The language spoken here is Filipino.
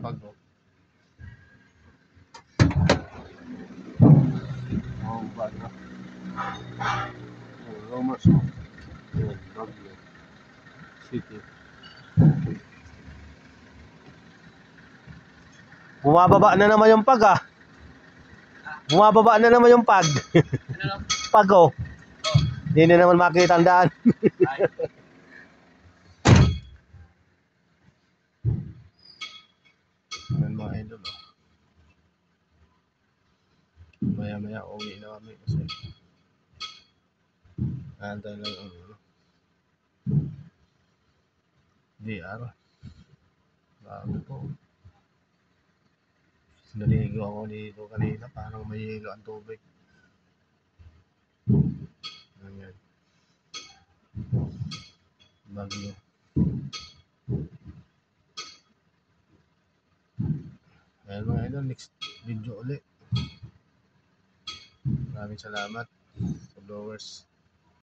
bago. Oh, bago. Romas, Baguio City. Bumababa na naman yung pag ah. Bumababa na naman yung pag. Pag oh. Hindi na naman makita ang daan. Yan mga idol oh. Maya uwi na kami kasi antay lang ang DR. Bago po. Naligo ako dito kanina, parang may hilo ang tubig. Ganyan. Baguio. Ayan mga idol, next video ulit. Maraming salamat sa followers.